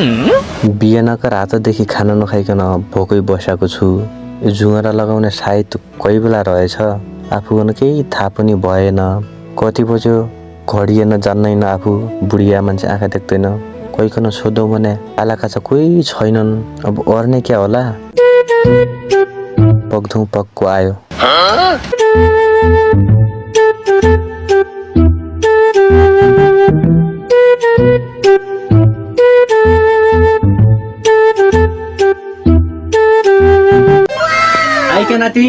बिहानका रातदेखि खाना नखाइकन भोकै बसेको छु। यो जुँगरा लगाउने सायद कोही बेला रहेछ, आफूसँग केही थाहा पनि भएन। कति बज्यो घडी हेर्न जान्दैन आफू, बुढिया मान्छे आँखा देख्दैन। कोहीकन सोधौँ भने आलाकाचा कोही छैनन्, अब अर्ने क्या होला। पक्धौँ पक्को आयो। आइके नाति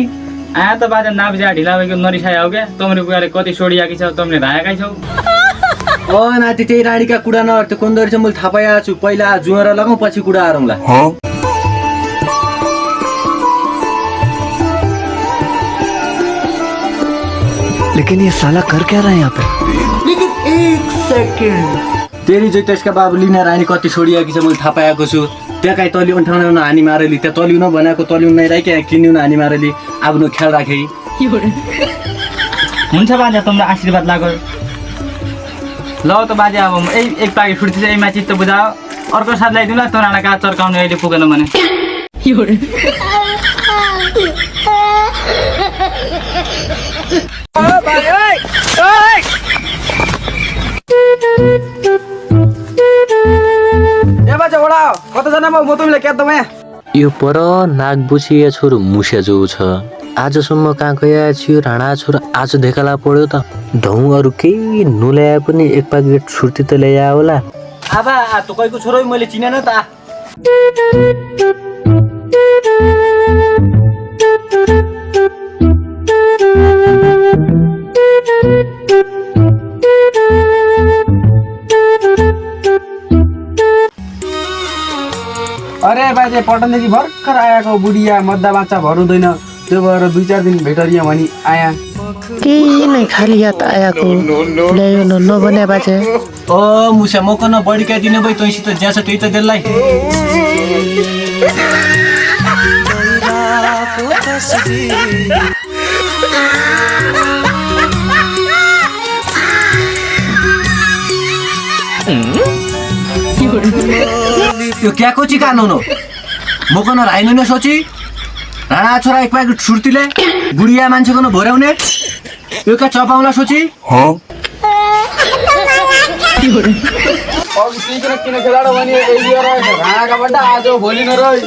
आया त बाजे नाब्जा ढिला भएको नरिसाइ आउ क्या। तमरे बुवाले कति सोडिआकी छ, तमले राखेकै छौ। ओ नाति त्यही रानीका कुरा नगर्थे कोन्दरी चाहिँ मैले थाहा पाइरहेको छु। पहिला जुँगरा लगाउँ पछि कुरा गरौँला। लेकिन ये साला कर क्या रहा है यहाँ पे? लेकिन एक सेकेन्ड, तेरी चाहिँ त्यसका बाबु लिना रानी कति सोडिआकी छ मैले थाहा पाएको छु। त्यहाँ काहीँ तलि अन्ठाउन हानी मारेली, त्यहाँ तलिउन भनेको तलिउन नै राखी किनिउन हानी मारेली। आफ्नो ख्याल राखे। हुन्छ बाजे, तमलाई आशीर्वाद लाग्यो। ल त बाजे, अब एक पाकेट फुर्ती चाहिँ यहीमा चित्त बुझाओ। अर्को साथ ल्याइदिउँ ल, तँलाई कहाँ चर्काउने अहिले पुगेन भने। यो पर नागबुछिया छोरो मुस्या जो छ। आजसम्म कहाँ गया थियो राणा छोरो, आज देखाला पढ्यो त। ढौँ अरू केही नल्याए पनि एक पाकेट छुर्ती त ल्याए होला। आबा त कोहीको छोरो मैले चिनेन त। अरे बाजे पटनदेखि भर्खर आएको बुढिया मद्दा बाच्चा भर हुँदैन, त्यो भएर 2-4 दिन भेटरिया भनी आया। केही नै खाली याद आएको ल्यायो नभने बाजे। ओ मुसा म कन बढी क्या दिने भाइ तैँसित ज्या छ त्यही त त्यसलाई। यो क्या कोची कानुन हो? म कन राइनु न सोची राणा छोरा एक पाकेट छुर्तीले बुढिया मान्छे कन भोर्याउने। यो क्या चपाउला सोची। किन खेलाडो भने राणाका बड्डा आज भोलि न रह्यो।